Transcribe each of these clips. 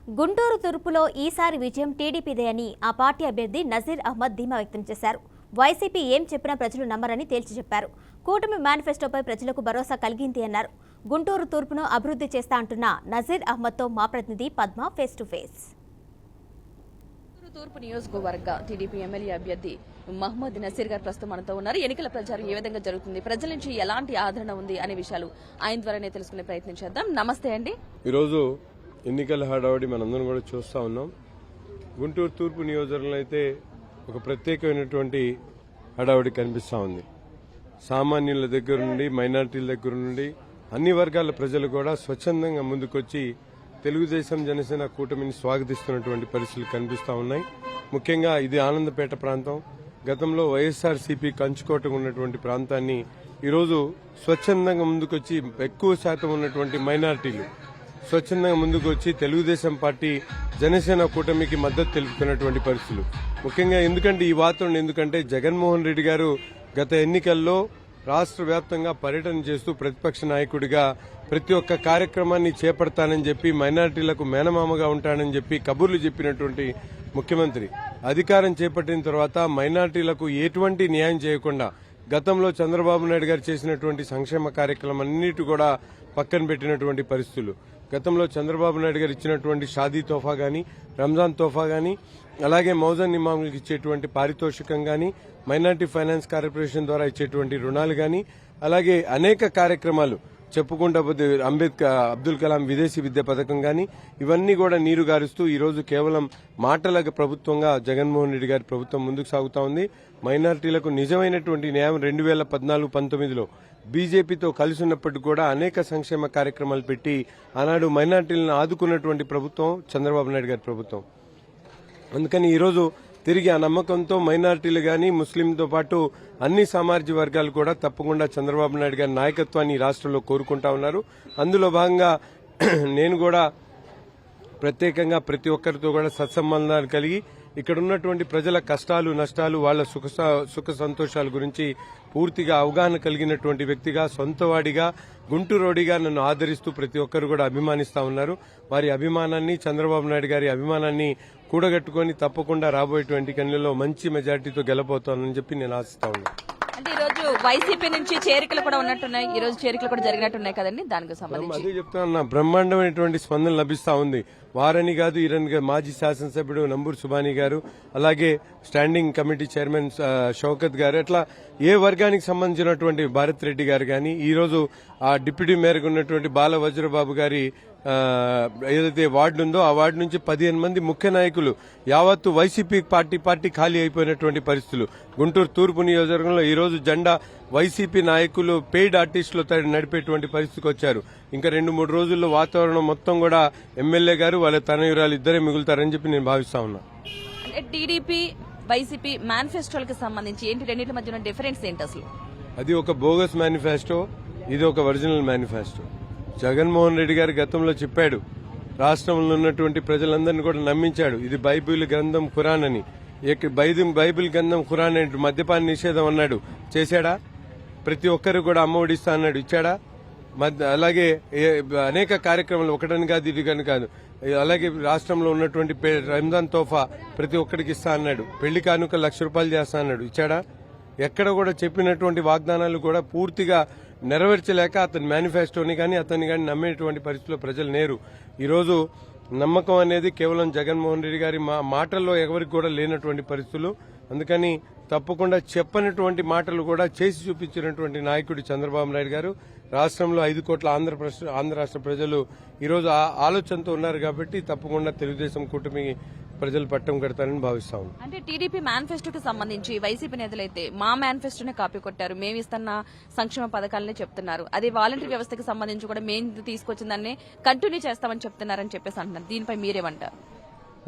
గుంటూరు తూర్పులో ఈసారి విజయం టీడీపీదే అని ఆ పార్టీ అభ్యర్థి నజీర్ అహ్మద్ ధీమా వ్యక్తం చేశారు. వైసీపీ ఏం చెప్పినా ప్రజలు నమ్మరని తేల్చి చెప్పారు. కూటమి మేనిఫెస్టోపై ప్రజలకు భరోసా కలిగింది అన్నారు. గుంటూరు తూర్పును అభివృద్ధి చేస్తా అంటున్న నజీర్ అహ్మద్తో మా ప్రతినిధి పద్మ ఫేస్ టు ఫేస్. తూర్పు నియోజకవర్గ టీడీపీ ఎమ్మెల్యే అభ్యర్థి మహమ్మద్ నసీర్ గారు ప్రస్తుతం మనతో ఉన్నారు. ఎన్నికల ప్రచారం ఏ విధంగా జరుగుతుంది, ప్రజల నుంచి ఎలాంటి ఆదరణ ఉంది అనే విషయాలు ఆయన ద్వారానే తెలుసుకునే ప్రయత్నం చేద్దాం. నమస్తే అండి. ఈరోజు ఎన్నికల హడావుడి మనందరం కూడా చూస్తా ఉన్నాం. గుంటూరు తూర్పు నియోజకవర్గంలో అయితే ఒక ప్రత్యేకమైనటువంటి హడావుడి కనిపిస్తా ఉంది. సామాన్యుల దగ్గర నుండి మైనారిటీల దగ్గర నుండి అన్ని వర్గాల ప్రజలు కూడా స్వచ్ఛందంగా ముందుకొచ్చి తెలుగుదేశం జనసేన కూటమిని స్వాగతిస్తున్నటువంటి పరిస్థితులు కనిపిస్తా ఉన్నాయి. ముఖ్యంగా ఇది ఆనందపేట ప్రాంతం. గతంలో వైఎస్ఆర్సీపీ కంచుకోటగా ఉన్నటువంటి ప్రాంతాన్ని ఈరోజు స్వచ్ఛందంగా ముందుకొచ్చి ఎక్కువ శాతం ఉన్నటువంటి మైనారిటీలు స్వచ్ఛందంగా ముందుకు వచ్చి తెలుగుదేశం పార్టీ జనసేన కూటమికి మద్దతు తెలుపుతున్నటువంటి పరిస్థితులు. ముఖ్యంగా ఎందుకంటే జగన్మోహన్ రెడ్డి గారు గత ఎన్నికల్లో రాష్ట్ర వ్యాప్తంగా పర్యటన చేస్తూ ప్రతిపక్ష నాయకుడిగా ప్రతి ఒక్క కార్యక్రమాన్ని చేపడతానని చెప్పి మైనారిటీలకు మేనమామగా ఉంటానని చెప్పి కబుర్లు చెప్పినటువంటి ముఖ్యమంత్రి అధికారం చేపట్టిన తర్వాత మైనారిటీలకు ఎటువంటి న్యాయం చేయకుండా గతంలో చంద్రబాబు నాయుడు గారు చేసినటువంటి సంక్షేమ కార్యక్రమాలన్నిటి కూడా పక్కన పెట్టినటువంటి పరిస్థితులు. గతంలో చంద్రబాబు నాయుడు గారు ఇచ్చినటువంటి షాదీ తోఫా గాని, రంజాన్ తోఫా గాని, అలాగే మౌజన్ ఇమాములకు ఇచ్చేటువంటి పారితోషికం గాని, మైనార్టీ ఫైనాన్స్ కార్పొరేషన్ ద్వారా ఇచ్చేటువంటి రుణాలు గాని, అలాగే అనేక కార్యక్రమాలు చెప్పుకుంటా పోతే అబ్దుల్ కలాం విదేశీ విద్య పథకం గాని ఇవన్నీ కూడా నీరు గారుస్తూ ఈరోజు కేవలం మాటల ప్రభుత్వంగా జగన్మోహన్ రెడ్డి గారి ప్రభుత్వం ముందుకు సాగుతా ఉంది. మైనారిటీలకు నిజమైనటువంటి న్యాయం 2014-19లో బీజేపీతో కలిసి ఉన్నప్పటికీ కూడా అనేక సంక్షేమ కార్యక్రమాలు పెట్టి ఆనాడు మైనారిటీలను ఆదుకున్నటువంటి ప్రభుత్వం చంద్రబాబు నాయుడు గారి ప్రభుత్వం. అందుకని ఈరోజు తిరిగి ఆ నమ్మకంతో మైనారిటీలు గాని ముస్లింతో పాటు అన్ని సామాజిక వర్గాలు కూడా తప్పకుండా చంద్రబాబు నాయుడు గారి నాయకత్వాన్ని రాష్ట్రంలో కోరుకుంటా ఉన్నారు. అందులో భాగంగా నేను కూడా ప్రత్యేకంగా ప్రతి ఒక్కరితో కూడా సత్సంబంధాలు కలిగి ఇక్కడ ఉన్నటువంటి ప్రజల కష్టాలు నష్టాలు వాళ్ల సుఖ సంతోషాల గురించి పూర్తిగా అవగాహన కలిగినటువంటి వ్యక్తిగా, సొంతవాడిగా, గుంటూరోడిగా నన్ను ఆదరిస్తూ ప్రతి ఒక్కరు కూడా అభిమానిస్తా ఉన్నారు. వారి అభిమానాన్ని, చంద్రబాబు నాయుడు గారి అభిమానాన్ని కూడగట్టుకుని తప్పకుండా రాబోయేటువంటి ఎన్నికల్లో మంచి మెజార్టీతో గెలబోతానని చెప్పి నేను ఆశిస్తా ఉన్నాను. అంటే ఈ రోజు వైసీపీ నుంచి చేరికలు కూడా ఉన్నట్టున్నాయి, ఈ రోజు చేరికలు కూడా జరిగినట్టున్నాయి కదండి. దానికి సంబంధించి అదే చెప్తున్నా, బ్రహ్మాండమైనటువంటి స్పందన లభిస్తా ఉంది. వారని కాదు ఈరని కాదు, మాజీ శాసనసభ్యుడు నంబూరు సుబానీ గారు, అలాగే స్టాండింగ్ కమిటీ చైర్మన్ షౌకత్ గారు, అట్లా ఏ వర్గానికి సంబంధించినటువంటి భారత్ రెడ్డి గారు గాని, ఈ రోజు ఆ డిప్యూటీ మేయర్గా ఉన్నటువంటి బాల వజ్రబాబు గారి ఏదైతే వార్డు ఉందో ఆ వార్డు నుంచి 15 మంది ముఖ్య నాయకులు యావత్తు వైసీపీ పార్టీ ఖాళీ అయిపోయినటువంటి పరిస్థితులు. గుంటూరు తూర్పు నియోజకవర్గంలో ఈ రోజు జెండా వైసీపీ నాయకులు పెయిడ్ ఆర్టిస్టులు నడిపేటువంటి పరిస్థితికి వచ్చారు. ఇంకా 2-3 రోజుల్లో వాతావరణం మొత్తం కూడా ఎమ్మెల్యే గారు వాళ్ళ తనయురాలు ఇద్దరే మిగులుతారని చెప్పి నేను భావిస్తా ఉన్నా. టీడీపీ వైసీపీ మేనిఫెస్టోలకు సంబంధించి ఏంటి, రెండింటి మధ్య డిఫరెన్స్ ఏంటి అసలు? అది ఒక బోగస్ మేనిఫెస్టో, ఇది ఒక ఒరిజినల్ మేనిఫెస్టో. జగన్మోహన్ రెడ్డి గారు గతంలో చెప్పాడు, రాష్ట్రంలో ఉన్నటువంటి ప్రజలందరినీ కూడా నమ్మించాడు, ఇది బైబిల్ గ్రంథం ఖురాన్ అని. బైబిల్ గ్రంథం ఖురాన్ అంటే మద్యపాన నిషేధం అన్నాడు, చేశాడా? ప్రతి ఒక్కరు కూడా అమ్మఒడి ఇస్తా అన్నాడు, ఇచ్చాడా? అలాగే అనేక కార్యక్రమాలు ఒకటని కాదు ఇది కానీ కాదు. అలాగే రాష్ట్రంలో ఉన్నటువంటి రంజాన్ తోఫా ప్రతి ఒక్కరికి ఇస్తా అన్నాడు, పెళ్లి కానుక ₹1,00,000 చేస్తా అన్నాడు, ఇచ్చాడా? ఎక్కడ కూడా చెప్పినటువంటి వాగ్దానాలు కూడా పూర్తిగా నెరవేర్చలేక అతని మేనిఫెస్టోని కానీ అతన్ని కానీ నమ్మేటువంటి పరిస్థితుల్లో ప్రజలు లేరు. ఈరోజు నమ్మకం అనేది కేవలం జగన్మోహన్ రెడ్డి గారి మాటల్లో ఎవరికి కూడా లేనటువంటి పరిస్థితులు. అందుకని తప్పకుండా చెప్పనటువంటి మాటలు కూడా చేసి చూపించినటువంటి నాయకుడు చంద్రబాబు నాయుడు గారు. రాష్ట్రంలో 5 కోట్ల ఆంధ్ర రాష్ట్ర ప్రజలు ఈరోజు ఆలోచనతో ఉన్నారు కాబట్టి తప్పకుండా తెలుగుదేశం కూటమి ప్రజలు పట్టం కడతారని భావిస్తా ఉన్నాం. అంటే టీడీపీ మేనిఫెస్టోకి సంబంధించి వైసీపీ నేతలైతే మా మేనిఫెస్టోనే కాపీ కొట్టారు, మేము ఇస్తున్న సంక్షేమ పథకాలనే చెప్తున్నారు, అదే వాలంటీర్ వ్యవస్థకు సంబంధించి కూడా మేము తీసుకొచ్చిన దాన్ని కంటిన్యూ చేస్తామని చెప్తున్నారని చెప్పేసి అంటున్నారు. దీనిపై మీరేమంటారు?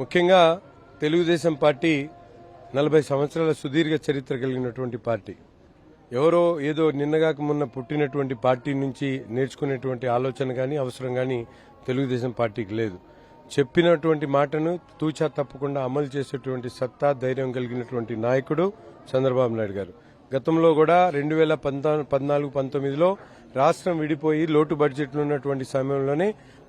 ముఖ్యంగా తెలుగుదేశం పార్టీ 40 సంవత్సరాల సుదీర్ఘ చరిత్ర కలిగినటువంటి పార్టీ. ఎవరో ఏదో నిన్నగాక మొన్న పుట్టినటువంటి పార్టీ నుంచి నేర్చుకునేటువంటి ఆలోచన గాని అవసరం గాని తెలుగుదేశం పార్టీకి లేదు. చెప్పినటువంటి మాటను తూచా తప్పకుండా అమలు చేసేటువంటి సత్తా, ధైర్యం కలిగినటువంటి నాయకుడు చంద్రబాబు నాయుడు గారు. గతంలో కూడా 2014-19లో రాష్ట్రం విడిపోయి లోటు బడ్జెట్లు ఉన్నటువంటి సమయంలోనే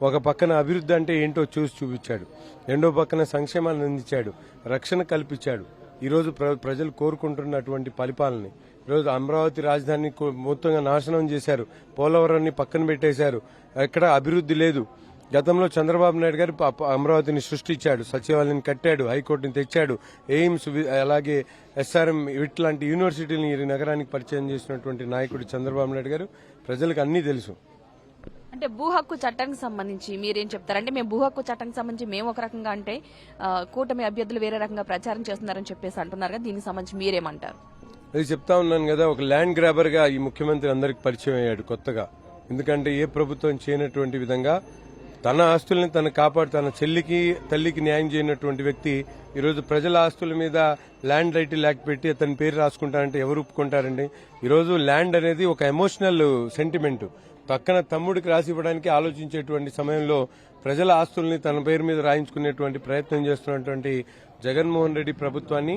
ఒక పక్కన అభివృద్ధి అంటే ఏంటో చూసి చూపించాడు, రెండో పక్కన సంక్షేమాన్ని అందించాడు, రక్షణ కల్పించాడు. ఈరోజు ప్రజలు కోరుకుంటున్నటువంటి పరిపాలన. ఈరోజు అమరావతి రాజధాని మొత్తంగా నాశనం చేశారు, పోలవరాన్ని పక్కన పెట్టేశారు, ఎక్కడ అభివృద్ధి లేదు. గతంలో చంద్రబాబు నాయుడు గారు అమరావతిని సృష్టించాడు, సచివాలయాన్ని కట్టాడు, హైకోర్టుని తెచ్చాడు, ఎయిమ్స్ అలాగే ఎస్ఆర్ఎం ఇట్లాంటి యూనివర్సిటీని ఈ నగరానికి పరిచయం చేసినటువంటి నాయకుడు చంద్రబాబు నాయుడు గారు. ప్రజలకు అన్నీ తెలుసు. అంటే భూ హక్కు చట్టానికి సంబంధించి మీరేం చెప్తారంటే, మేము భూ హక్కు చట్టానికి సంబంధించి మేము ఒక రకంగా అంటే కూటమి అభ్యర్థులు వేరే రకంగా ప్రచారం చేస్తున్నారని చెప్పేసి అంటున్నారు కదా, దీనికి సంబంధించి మీరేమంటారు? అది చెప్తా ఉన్నాను కదా, ఒక ల్యాండ్ గ్రాబర్ గా ఈ ముఖ్యమంత్రి అందరికి పరిచయం అయ్యాడు కొత్తగా. ఎందుకంటే ఏ ప్రభుత్వం చేయనటువంటి విధంగా తన ఆస్తుల్ని తను కాపాడు, తన చెల్లికి తల్లికి న్యాయం చేయనటువంటి వ్యక్తి ఈరోజు ప్రజల ఆస్తుల మీద ల్యాండ్ రైటిల్ యాక్ట్ పెట్టి అతని పేరు రాసుకుంటారంటే ఎవరు ఒప్పుకుంటారండి? ఈరోజు ల్యాండ్ అనేది ఒక ఎమోషనల్ సెంటిమెంట్. పక్కన తమ్ముడికి రాసి ఇవ్వడానికి ఆలోచించేటువంటి సమయంలో ప్రజల ఆస్తుల్ని తన పేరు మీద రాయించుకునేటువంటి ప్రయత్నం చేస్తున్నటువంటి జగన్మోహన్ రెడ్డి ప్రభుత్వాన్ని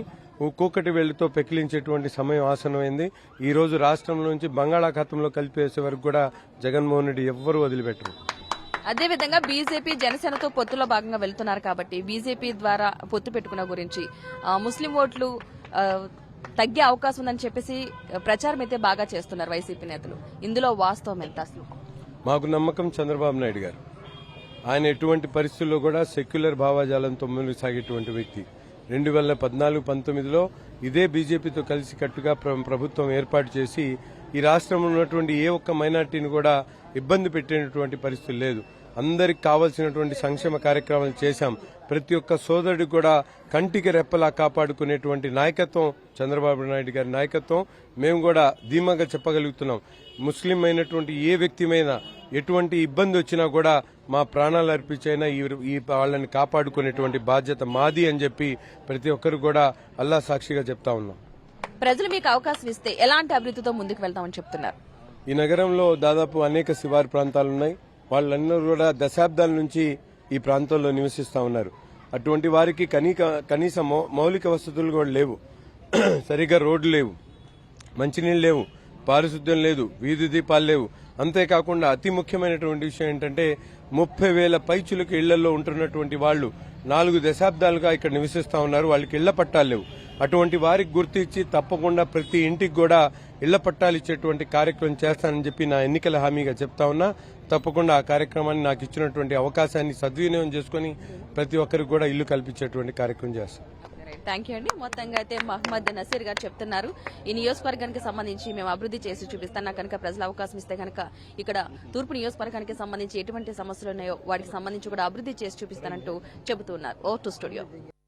ఒక్కొక్కటి వెళ్లితో పెకిలించేటువంటి సమయం ఆసనమైంది. ఈ రోజు రాష్ట్రం నుంచి బంగాళాఖాతంలో కలిపేసే వరకు కూడా జగన్మోహన్ రెడ్డి ఎవ్వరూ వదిలిపెట్టరు. అదేవిధంగా బీజేపీ జనసేనతో పొత్తులో భాగంగా వెళ్తున్నారు కాబట్టి బీజేపీ ద్వారా పొత్తు పెట్టుకున్న గురించి ముస్లిం ఓట్లు తగ్గే అవకాశం ఉందని చెప్పేసి ప్రచారం అయితే బాగా చేస్తున్నారు వైసీపీ నేతలు. ఇందులో వాస్తవం ఎంత అసలు? మాకు నమ్మకం చంద్రబాబు నాయుడు గారు. ఆయన ఎటువంటి పరిస్థితుల్లో కూడా సెక్యులర్ భావాజాలంతో ముందుకు సాగేటువంటి వ్యక్తి. 2014-19లో ఇదే బీజేపీతో కలిసి కట్టుగా ప్రభుత్వం ఏర్పాటు చేసి ఈ రాష్ట్రంలో ఉన్నటువంటి ఏ ఒక్క మైనార్టీని కూడా ఇబ్బంది పెట్టేటువంటి పరిస్థితి లేదు. అందరికి కావాల్సినటువంటి సంక్షేమ కార్యక్రమాలు చేశాం. ప్రతి ఒక్క సోదరుడికి కూడా కంటికి రెప్పలా కాపాడుకునేటువంటి నాయకత్వం చంద్రబాబు నాయుడు గారి నాయకత్వం. మేము కూడా ధీమాగా చెప్పగలుగుతున్నాం, ముస్లిం అయినటువంటి ఏ వ్యక్తిమైనా ఎటువంటి ఇబ్బంది వచ్చినా కూడా మా ప్రాణాలు అర్పించైనా ఈ వాళ్ళని కాపాడుకునేటువంటి బాధ్యత మాది అని చెప్పి ప్రతి ఒక్కరు కూడా అల్లా సాక్షిగా చెప్తా ఉన్నాం. ప్రజలు మీకు అవకాశం ఇస్తే ఎలాంటి అభివృద్ధితో ముందుకు వెళ్తామని చెప్తున్నారు? ఈ నగరంలో దాదాపు అనేక శివారు ప్రాంతాలున్నాయి. వాళ్ళందరూ కూడా దశాబ్దాల నుంచి ఈ ప్రాంతంలో నివసిస్తా ఉన్నారు. అటువంటి వారికి కనీస మౌలిక వసతులు కూడా లేవు. సరిగా రోడ్లు లేవు, మంచినీళ్ళు లేవు, పారిశుద్ధ్యం లేదు, వీధి దీపాలు లేవు. అంతేకాకుండా అతి ముఖ్యమైనటువంటి విషయం ఏంటంటే 30,000 పైచులకు ఇళ్లలో ఉంటున్నటువంటి వాళ్లు 4 దశాబ్దాలుగా ఇక్కడ నివసిస్తా ఉన్నారు. వాళ్ళకి ఇళ్ల పట్టాలు లేవు. అటువంటి వారికి గుర్తించి తప్పకుండా ప్రతి ఇంటికి కూడా ఇళ్ల పట్టాలు ఇచ్చేటువంటి కార్యక్రమం చేస్తానని చెప్పి నా ఎన్నికల హామీగా చెప్తా ఉన్నా. తప్పకుండా ఆ కార్యక్రమాన్ని నాకు ఇచ్చినటువంటి అవకాశాన్ని సద్వినియోగం చేసుకుని ప్రతి ఒక్కరికి కూడా ఇల్లు కల్పించేటువంటి కార్యక్రమం చేస్తాం. థ్యాంక్ యూ అండి. మొత్తంగా అయితే మహమ్మద్ నసీర్ గారు చెప్తున్నారు, ఈ నియోజకవర్గానికి సంబంధించి మేము అభివృద్ధి చేసి చూపిస్తాను కనుక ప్రజలు అవకాశం ఇస్తే కనుక ఇక్కడ తూర్పు నియోజకవర్గానికి సంబంధించి ఎటువంటి సమస్యలు ఉన్నాయో వాటికి సంబంధించి కూడా అభివృద్ధి చేసి చూపిస్తానంటూ చెబుతున్నారు. ఓ టు స్టూడియో.